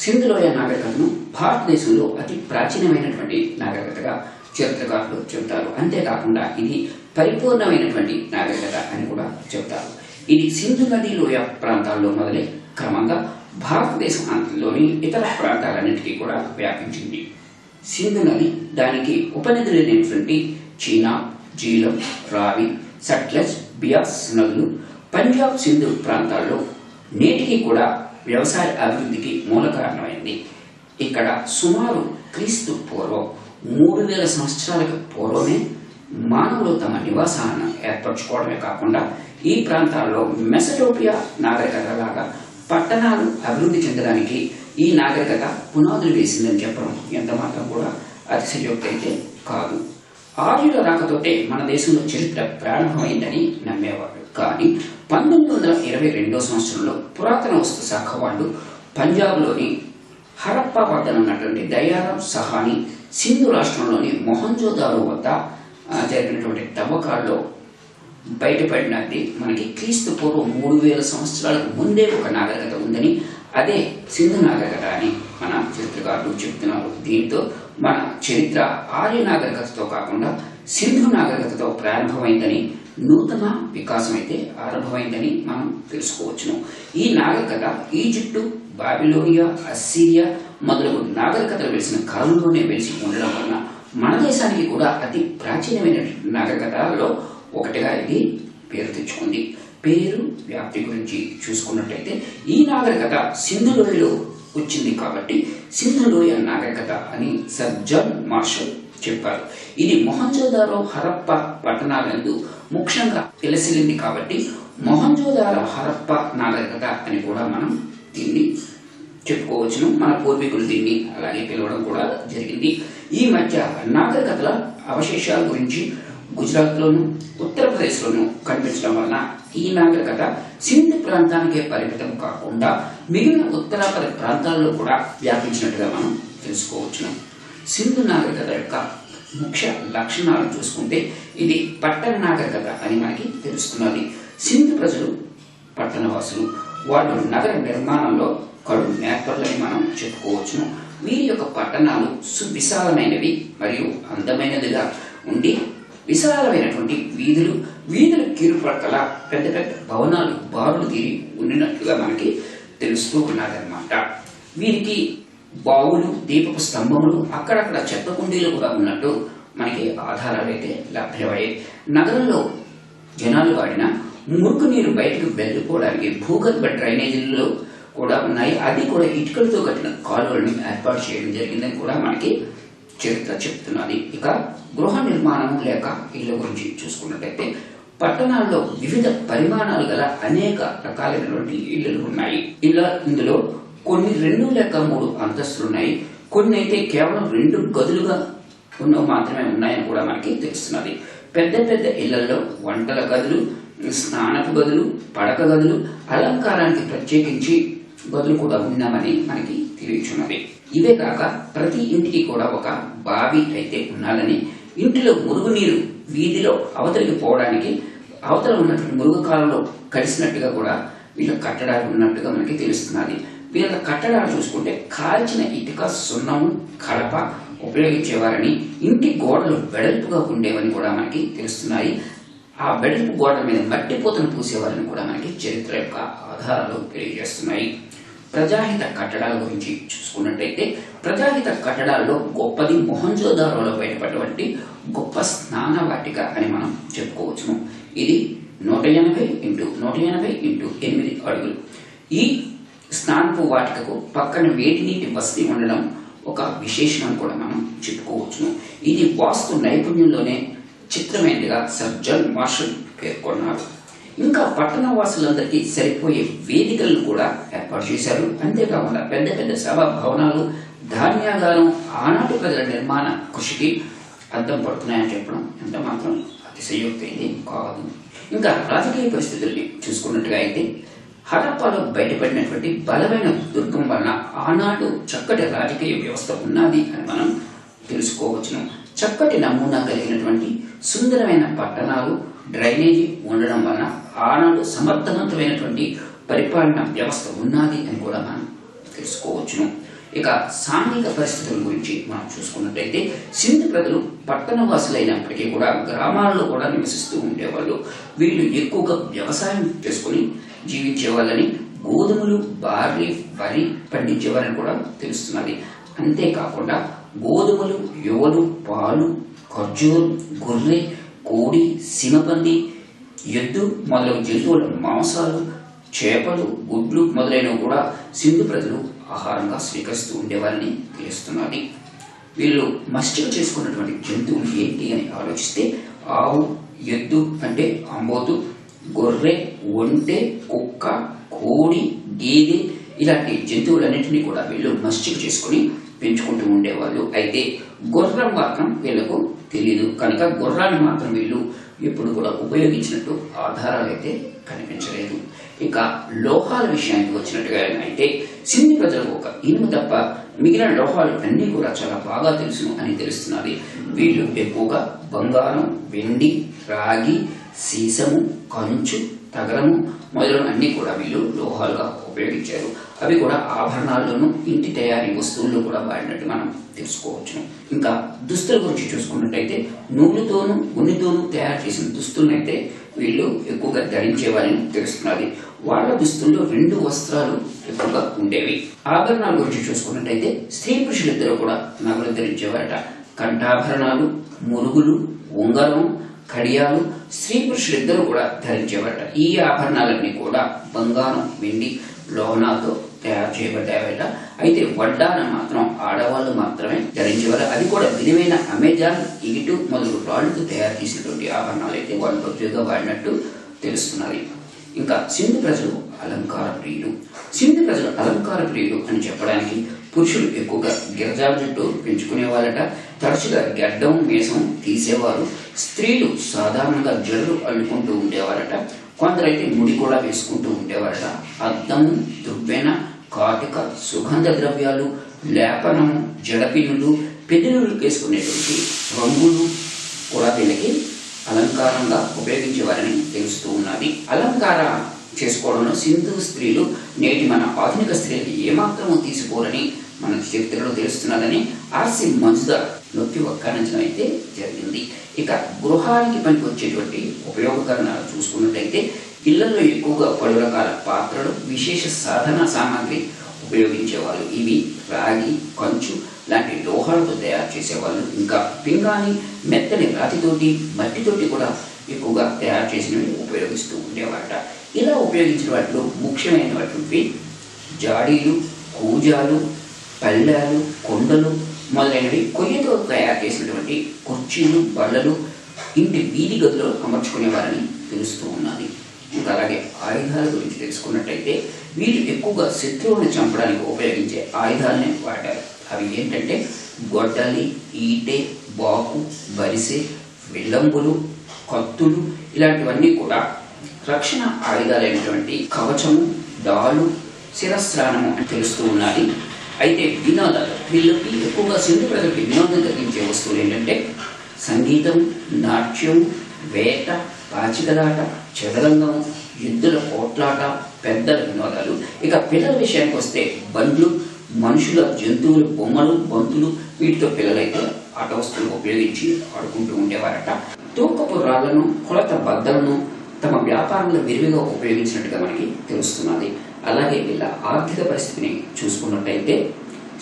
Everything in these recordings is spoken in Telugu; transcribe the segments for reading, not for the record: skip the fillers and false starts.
సింధులోయ నాగరికతను భారతదేశంలో అతి ప్రాచీనమైనటువంటి నాగరికతగా చరిత్రకారులు చెబుతారు. అంతేకాకుండా ఇది పరిపూర్ణమైనటువంటి నాగరికత అని కూడా చెబుతారు. ఇది సింధు నది లోయ ప్రాంతాల్లో మొదలై క్రమంగా భారతదేశంలోని ఇతర ప్రాంతాలన్నిటికీ కూడా వ్యాపించింది. సింధు నది దానికి ఉపనదులైనటువంటి చీనా, జీలం, రావి, సట్లెజ్, బియాస్ నదులు పంజాబ్, సింధు ప్రాంతాల్లో నేటికి కూడా వ్యవసాయ అభివృద్ధికి మూల కారణమైంది. ఇక్కడ సుమారు క్రీస్తు పూర్వం 3000 సంవత్సరాలకు పూర్వమే మానవులు తమ నివాసాలను ఏర్పరచుకోవడమే కాకుండా ఈ ప్రాంతాల్లో మెసటోపియా నాగరికత లాగా పట్టణాలు అభివృద్ధి చెందడానికి ఈ నాగరికత పునాదులు వేసిందని చెప్పడం ఎంత మాత్రం కూడా అతిశయోక్తి అయితే కాదు. ఆర్యుల రాకతోటే మన దేశంలో చరిత్ర ప్రారంభమైందని నమ్మేవాడు. కానీ 1922 సంవత్సరంలో పురాతన వస్తు శాఖ వాళ్ళు పంజాబ్లోని హరప్పా వద్ద ఉన్నటువంటి దయారాం సహాని సింధు రాష్ట్రంలోని మొహంజోదారో వద్ద జరిగినటువంటి తవ్వకాల్లో బయటపడినది మనకి క్రీస్తు పూర్వం 3000 సంవత్సరాలకు ముందే ఒక నాగరికత ఉందని, అదే సింధు నాగరికత అని మన చరిత్రకారులు చెబుతున్నారు. దీంతో మన చరిత్ర ఆర్య నాగరికతతో కాకుండా సింధు నాగరికతతో ప్రారంభమైందని, నూతన వికాసం అయితే ఆరంభమైందని మనం తెలుసుకోవచ్చును. ఈ నాగరికత ఈజిప్టు, బాబిలోనియా, అస్సీరియా మొదలగు నాగరికతలు వెలిసిన కాలంలోనే వెలిసి ఉండడం వలన మన దేశానికి కూడా అతి ప్రాచీనమైన నాగరికతలో ఒకటిగా ఇది పేరు తెచ్చుకుంది. పేరు వ్యాప్తి గురించి చూసుకున్నట్లయితే ఈ నాగరికత సింధు లోయలో వచ్చింది కాబట్టి సింధు లోయ నాగరికత అని సర్ జాన్ మార్షల్ చెప్పారు. ఇది మొహంజోదారో, హరప్ప పట్టణాలందు ముఖ్యంగా తెలిసిలింది కాబట్టి మొహంజోదారో హరప్ప నాగరికత అని కూడా మనం దీన్ని చెప్పుకోవచ్చును. మన పూర్వీకులు దీన్ని అలాగే పిలవడం కూడా జరిగింది. ఈ మధ్య నాగరికతల అవశేషాల గురించి గుజరాత్లోను, ఉత్తరప్రదేశ్లోను కనిపించడం వలన ఈ నాగరికత సింధు ప్రాంతానికే పరిమితం కాకుండా మిగిలిన ఉత్తరాపర ప్రాంతాల్లో కూడా వ్యాపించినట్టుగా మనం తెలుసుకోవచ్చును. సింధు నాగరికత యొక్క ముఖ్య లక్షణాలు చూసుకుంటే ఇది పట్టణ నాగరికత అని మనకి తెలుస్తున్నది. సింధు ప్రజలు పట్టణవాసులు. వాళ్ళు నగర నిర్మాణంలో కడు నేర్పర్లని మనం చెప్పుకోవచ్చును. వీరి యొక్క పట్టణాలు సువిశాలమైనవి మరియు అందమైనదిగా ఉండి విశాలమైనటువంటి వీధులు కీరుపక్కల పెద్ద పెద్ద భవనాలు బారులు తీరి ఉండినట్లుగా మనకి తెలుస్తూ ఉన్నదన్నమాట. వీరికి బావులు, దీపపు స్తంభములు, అక్కడక్కడ చెత్త కుండీలు కూడా ఉన్నట్టు మనకి ఆధారాలు అయితే లభ్యమయ్యాయి. నగరంలో జనాలు వాడిన మురుకు నీరు బయటకు వెళ్ళిపోవడానికి భూగర్భ డ్రైనేజీల్లో కూడా ఉన్నాయి. అది కూడా ఇటుకలతో కట్టిన కాలువలను ఏర్పాటు చేయడం జరిగిందని కూడా మనకి చరిత్ర చెప్తున్నది. ఇక గృహ నిర్మాణం లేక ఇళ్ల గురించి చూసుకున్నట్లయితే పట్టణాల్లో వివిధ పరిమాణాలు గల అనేక రకాలైనటువంటి ఇళ్లు ఉన్నాయి. ఇందులో కొన్ని 2 లేక 3 అంతస్తులున్నాయి. కొన్ని అయితే కేవలం 2 గదులుగా మాత్రమే ఉన్నాయని కూడా మనకి తెలుస్తున్నది. పెద్ద పెద్ద ఇళ్లలో వంటల గదులు, స్నానపు గదులు, పడక గదులు, అలంకారానికి ప్రత్యేకించి గదులు కూడా ఉన్నామని మనకి తెలియచున్నది. ఇవే కాక ప్రతి ఇంటికి కూడా ఒక బావి అయితే ఉండాలని, ఇంటిలో మురుగునీరు వీధిలో అవతలికి పోవడానికి అవతల ఉన్నటువంటి మురుగు కాలంలో కలిసినట్టుగా కూడా వీళ్ళ కట్టడాలు ఉన్నట్టుగా మనకి తెలుస్తున్నది. వీళ్ళ కట్టడాలు చూసుకుంటే కాల్చిన ఇటుక, సున్నము, కలప ఉపయోగించేవారని, ఇంటి గోడలు వెడల్పుగా ఉండేవని కూడా మనకి తెలుస్తున్నాయి. ఆ వెడల్పు గోడల మీద మట్టి పూతను పూసేవారని కూడా మనకి చరిత్ర యొక్క ఆధారాలు తెలియజేస్తున్నాయి. ప్రజాహిత కట్టడాల గురించి చూసుకున్నట్టయితే ప్రజాహిత కట్టడాల్లో గొప్పది మొహంజోదారోలో బయటపడినటువంటి గొప్ప స్నాన వాటిక అని మనం చెప్పుకోవచ్చును. ఇది 180 x 180 x 8 అడుగులు. ఈ స్నానపు వాటికకు పక్కన వేడి నీటి వసతి ఉండడం ఒక విశేషం అని కూడా మనం చెప్పుకోవచ్చును. ఇది వాస్తు నైపుణ్యంలోనే చిత్రమైనదిగా సర్ జాన్ మార్షల్ పేర్కొన్నారు. ఇంకా పట్టణ వాసులందరికీ సరిపోయే వేదికలను కూడా ఏర్పాటు చేశారు. అంతేకాకుండా పెద్ద పెద్ద సభా భవనాలు, ధాన్యాగారం ఆనాటి ప్రజల నిర్మాణ కృషికి అద్దం పడుతున్నాయని చెప్పడం ఎంత మాత్రం అతిశయోక్తి కాదు. ఇంకా రాజకీయ పరిస్థితుల్ని చూసుకున్నట్టుగా అయితే హరప్పాలో బయటపడినటువంటి బలమైన దుర్గం వలన ఆనాడు చక్కటి రాజకీయ వ్యవస్థ ఉన్నది అని మనం తెలుసుకోవచ్చును. చక్కటి నమూనా కలిగినటువంటి సుందరమైన పట్టణాలు, డ్రైనేజీ ఉండడం వలన ఆనాడు సమర్థవంతమైనటువంటి పరిపాలన వ్యవస్థ ఉన్నది అని కూడా మనం తెలుసుకోవచ్చును. ఇక సాంఘిక పరిస్థితుల గురించి మనం చూసుకున్నట్లయితే సింధు ప్రజలు పట్టణ వాసులైనప్పటికీ కూడా గ్రామాల్లో కూడా నివసిస్తూ ఉండేవాళ్ళు. వీళ్ళు ఎక్కువగా వ్యవసాయం చేసుకుని జీవించే వాళ్ళని, గోధుమలు, బార్లీ, వరి పండించేవారని కూడా తెలుస్తున్నది. అంతేకాకుండా గోధుమలు, యువలు, పాలు, ఖర్జూరం, గొర్రె, కోడి, సిమపంది, ఎద్దు మొదలగు జంతువుల మాంసాలు, చేపలు, గుడ్లు మొదలైనవి కూడా సింధు ప్రజలు ఆహారంగా స్వీకరిస్తూ ఉండేవారని తెలుస్తున్నది. వీళ్ళు మస్టిక చేసుకున్నటువంటి జంతువులు ఏంటి అని ఆలోచిస్తే ఆవు, ఎద్దు అంటే అంబోతు, గొర్రె, ఒంటె, కుక్క, కోడి, గేదె ఇలాంటి జంతువులన్నింటినీ కూడా వీళ్ళు మస్టిక చేసుకుని పెంచుకుంటూ ఉండేవాళ్ళు. అయితే గుర్రం మాత్రం వీళ్ళకు తెలియదు కనుక గుర్రాన్ని మాత్రం వీళ్ళు ఎప్పుడు కూడా ఉపయోగించినట్టు ఆధారాలు అయితే కనిపించలేదు. ఇక లోహాల విషయానికి వచ్చినట్టుగా అయితే సింధు ప్రజలకు ఒక ఇనుము తప్ప మిగిలిన లోహాలు అన్నీ కూడా చాలా బాగా తెలుసును అని తెలుస్తున్నది. వీళ్ళు ఎక్కువగా బంగారం, వెండి, రాగి, సీసము, కంచు, తగరము మొదలైన అన్ని కూడా వీళ్ళు లోహాలుగా ఉపయోగించారు. అవి కూడా ఆభరణాల్లోనూ ఇంటి తయారీ వస్తువుల్లో కూడా వాడినట్టు మనం తెలుసుకోవచ్చును. ఇంకా దుస్తుల గురించి చూసుకున్నట్టయితే నూలుతోనూ ఉన్నితోనూ తయారు చేసిన దుస్తులనైతే వీళ్ళు ఎక్కువగా ధరించేవారని తెలుస్తున్నది. వాళ్ళ దుస్తుల్లో 2 వస్త్రాలు ఎక్కువగా ఉండేవి. ఆభరణాల గురించి చూసుకున్నట్టయితే స్త్రీ పురుషులిద్దరూ కూడా నగలు ధరించేవారట. కంఠాభరణాలు, మురుగులు, ఉంగరం, కడియాలు స్త్రీ పురుషులిద్దరూ కూడా ధరించేవారట. ఈ ఆభరణాలన్నీ కూడా బంగారం, వెండి, లోహనాలతో తయారు చేయబడ్డాయట. అయితే వడ్డానం మాత్రం ఆడవాళ్ళు మాత్రమే ధరించేవారు. అది కూడా విలువైన అమెజాన్, ఇగిటు మొదలు రాళ్లతో తయారు చేసినటువంటి ఆభరణాలు అయితే వాళ్ళు ప్రత్యేకంగా వాడినట్టు తెలుస్తున్నది. ఇంకా సింధు ప్రజలు అలంకార ప్రియులు. సింధు ప్రజలు అలంకార ప్రియులు అని చెప్పడానికి పురుషులు ఎక్కువగా గిరజాల జుట్టు పెంచుకునే వాళ్ళట. తరచుగా గడ్డం, మీసం తీసేవారు. స్త్రీలు సాధారణంగా జడలు అల్లుకుంటూ ఉండేవారట. కొందరైతే ముడి కూడా వేసుకుంటూ ఉండేవారట. అద్దము, దువ్వెన, కాటిక, సుగంధ ద్రవ్యాలు, లేపనము, జడపిన్నులు, పెద్దలు వేసుకునేటువంటి రంగులు కూడా వీళ్ళకి అలంకారంగా ఉపయోగించేవారని తెలుస్తూ ఉన్నది. అలంకార చేసుకోవడంలో సింధు స్త్రీలు నేటి మన ఆధునిక స్త్రీలు ఏమాత్రమూ తీసుకోరని మన చరిత్రలో తెలుస్తున్నదని ఆర్సి మంజుదార్ నొక్కి వక్కానించడం అయితే జరిగింది. ఇక గృహానికి పనికి వచ్చేటువంటి ఉపయోగకరణాలు చూసుకున్నట్టయితే ఇళ్లలో ఎక్కువగా పలు రకాల పాత్రలు, విశేష సాధన సామాగ్రి ఉపయోగించేవాళ్ళు. ఇవి రాగి, కంచు లాంటి లోహాలతో తయారు చేసేవాళ్ళు. ఇంకా పింగాణి, మెత్తని రాతితోటి, మట్టితోటి కూడా ఎక్కువగా తయారు చేసినవి ఉపయోగిస్తూ ఉండేవారట. ఇలా ఉపయోగించిన వాటిలో ముఖ్యమైనటువంటి జాడీలు, కూజాలు, పళ్ళాలు, కొండలు మొదలైనవి కొయ్యతో తయారు చేసినటువంటి కుర్చీలు, బల్లలు ఇంటి వీధి గదిలో అమర్చుకునేవారని తెలుస్తూ ఉన్నది. ఇంకా అలాగే ఆయుధాల గురించి తెలుసుకున్నట్టయితే వీళ్ళు ఎక్కువగా శత్రువులను చంపడానికి ఉపయోగించే ఆయుధాలనే వాడారు. అవి ఏంటంటే గొడ్డలి, ఈటె, బాకు, బరిసె, విల్లంబులు, కత్తులు ఇలాంటివన్నీ కూడా రక్షణ ఆయుధాలైనటువంటి కవచము, డాలు, శిరస్త్రాణము అని తెలుస్తూ ఉన్నది. అయితే వినోదాలు వీళ్ళకి ఎక్కువగా సింధు ప్రజలకి వినోదం కలిగించే వస్తువులు ఏంటంటే సంగీతం, నాట్యం, వేట, పాచికలాట, చదరంగం, యుద్ధుల పోట్లాట, పెద్దల వినోదాలు. ఇక పిల్లల విషయానికి వస్తే బండ్లు, మనుషుల, జంతువులు, బొమ్మలు, బంతులు వీటితో పిల్లలైతే ఆట వస్తువులు ఉపయోగించి ఆడుకుంటూ ఉండేవారట. తూకపు రాళ్లను, కొలత బద్దలను తమ వ్యాపారంలో విరివిగా ఉపయోగించినట్టుగా మనకి తెలుస్తున్నది. అలాగే వీళ్ళ ఆర్థిక పరిస్థితిని చూసుకున్నట్టయితే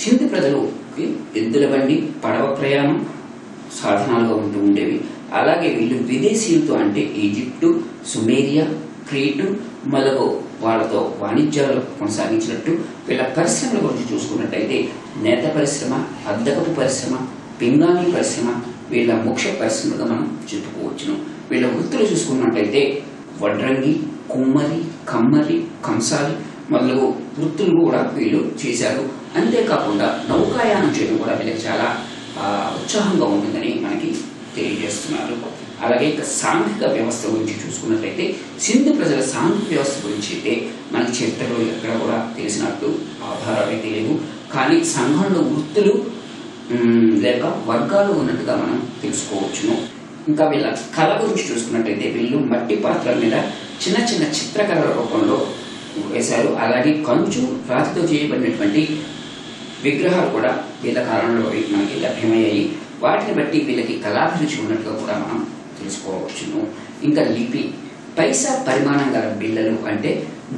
సింధు ప్రజలుకి ఎద్దుల బండి, పడవ ప్రయాణం సాధనాలుగా ఉంటూ ఉండేవి. అలాగే వీళ్ళు విదేశీయులతో అంటే ఈజిప్టు, సుమేరియా, క్రీటు మొదలగు వాళ్ళతో వాణిజ్యాలు కొనసాగించినట్టు. వీళ్ళ పరిశ్రమల గురించి చూసుకున్నట్టయితే నేత పరిశ్రమ, అద్దకపు పరిశ్రమ, పింగాణి పరిశ్రమ వీళ్ళ ముఖ్య పరిశ్రమగా మనం చెప్పుకోవచ్చును. వీళ్ళ వృత్తులు చూసుకున్నట్టయితే వడ్రంగి, కుమ్మరి, కమ్మరి, కంసాలి మొదలగు వృత్తులు కూడా వీళ్ళు చేశారు. అంతేకాకుండా నౌకాయానం చేయడం కూడా వీళ్ళకి చాలా ఉత్సాహంగా ఉంటుందని మనకి తెలియజేస్తున్నారు. అలాగే ఇక సాంఘిక వ్యవస్థ గురించి చూసుకున్నట్లయితే సింధు ప్రజల సాంఘిక వ్యవస్థ గురించి అయితే మనకి చరిత్రలో ఎక్కడ కూడా తెలిసినట్టు ఆధారాలు అయితే లేవు. కానీ సంఘంలో వృత్తులు లేక వర్గాలు ఉన్నట్టుగా మనం తెలుసుకోవచ్చును. ఇంకా వీళ్ళ కళ గురించి చూసుకున్నట్టయితే వీళ్ళు మట్టి పాత్రల మీద చిన్న చిన్న చిత్రకళల రూపంలో వేశారు. అలాగే కంచు రాతితో చేయబడినటువంటి విగ్రహాలు కూడా వీళ్ళ కాలంలో మనకి లభ్యమయ్యాయి. వాటిని బట్టి వీళ్ళకి కళాభిరుచి ఉన్నట్టుగా కూడా మనం తెలుసుకోవచ్చును. ఇంకా లిపి, పైసా పరిమాణం గల బిళ్ళలు అంటే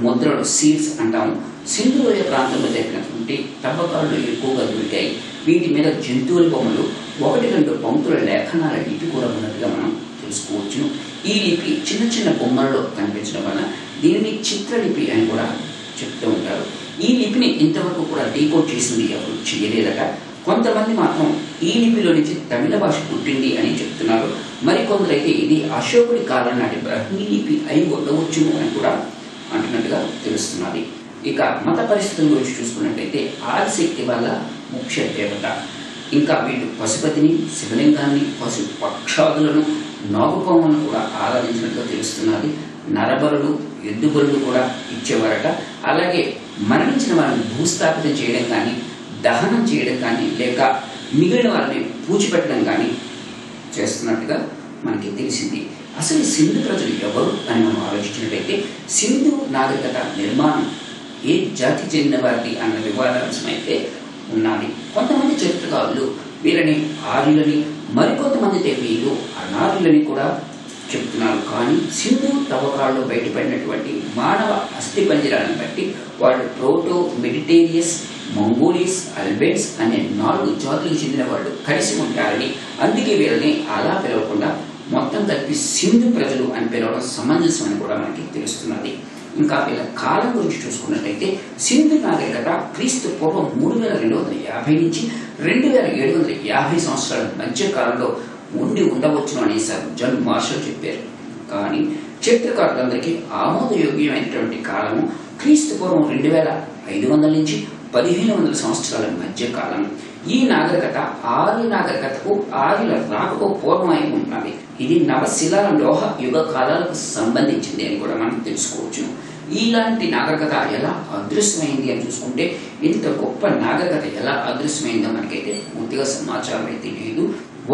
ముద్రలు, సీల్స్ అంటాము. సింధు లోయ ప్రాంతంలో జరిగినటువంటి తవ్వకాలు ఎక్కువగా దొరికాయి. వీటి మీద జంతువుల బొమ్మలు, 1-2 పంక్తుల లేఖనాల లిపి కూడా ఉన్నట్టుగా మనం తెలుసుకోవచ్చును. ఈ లిపి చిన్న చిన్న బొమ్మల్లో కనిపించడం వల్ల దీనిని చిత్రలిపి అని కూడా చెప్తూ ఉంటారు. ఈ లిపిని ఇంతవరకు కూడా డీకోడ్ చేసింది ఎవరు చేయలేదట. కొంతమంది మాత్రం ఈ లిపిలో నుంచి తమిళ భాష పుట్టింది అని చెప్తున్నారు. మరికొందరైతే ఇది అశోకుడి కాలం నాటి బ్రహ్మీ లిపి అయి ఉండవచ్చును అని కూడా అంటున్నట్టుగా తెలుస్తున్నది. ఇక మత పరిస్థితుల గురించి చూసుకున్నట్లయితే ఆదిశక్తి వల్ల ముఖ్య దేవత. ఇంకా వీళ్ళు పశుపతిని, శివలింగాన్ని, పశు పక్షాదులను, నాగుపాములను కూడా ఆరాధించినట్టుగా తెలుస్తున్నది. నరబలులు, ఎద్దు బలులు కూడా ఇచ్చేవారట. అలాగే మరణించిన వారిని భూస్థాపితం చేయడం కానీ, దహనం చేయడం కానీ, లేక మిగిలిన వారిని పూచిపెట్టడం కానీ చేస్తున్నట్టుగా మనకి తెలిసింది. అసలు సింధు ప్రజలు ఎవరు అని మనం ఆలోచించినట్లయితే సింధు నాగరికత నిర్మాణం ఏ జాతికి చెందిన వారిది అన్న వివాదాంశమైతే ఉన్నది. కొంతమంది చరిత్రకారులు వీళ్ళని ఆర్యులని, మరికొంతమంది వీళ్ళు అనార్యులని కూడా చెప్తున్నారు. కానీ సింధు తవ్వకాల్లో బయటపడినటువంటి మానవ అస్థి పంజరాలను బట్టి వాళ్ళు ప్రోటో మెడిటేరియస్, మంగోలియస్, అల్బెన్స్ అనే 4 జాతులకు చెందిన వాళ్ళు కలిసి ఉంటారని, అందుకే వీళ్ళని అలా పిలవకుండా మొత్తం కలిపి సింధు ప్రజలు అని పిలవడం సమంజసం అని కూడా మనకి తెలుస్తున్నది. ఇంకా వీళ్ళ కాలం గురించి చూసుకున్నట్లయితే సింధు నాగరికత క్రీస్తు పూర్వం 3250 నుంచి 2750 సంవత్సరాల మధ్య కాలంలో ఉండి ఉండవచ్చును అని సార్ జాన్ మార్షల్ చెప్పారు. కానీ చరిత్రకారులందరికీ ఆమోదయోగ్యమైనటువంటి కాలము క్రీస్తు పూర్వం 2500 నుంచి 1500 సంవత్సరాల మధ్య కాలం. ఈ నాగరికత ఆర్య నాగరికతకు, ఆర్యుల రాకకు పూర్వమై ఉన్నది. ఇది నవశిలా లోహ యుగ కాలాలకు సంబంధించింది అని కూడా మనం తెలుసుకోవచ్చు. ఇలాంటి నాగరికత ఎలా అదృశ్యమైంది అని చూసుకుంటే ఇంత గొప్ప నాగరికత ఎలా అదృశ్యమైందో మనకైతే పూర్తిగా సమాచారం అయితే లేదు.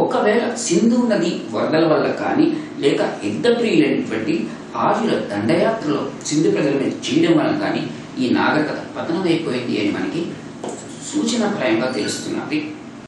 ఒకవేళ సింధు నది వరదల వల్ల కానీ, లేక యుద్ధప్రియులైనటువంటి ఆర్యుల దండయాత్రలో సింధు ప్రజల మీద చేయడం వల్ల కానీ ఈ నాగరికత పతనమైపోయింది అని మనకి సూచనాప్రాయంగా తెలుస్తున్నది.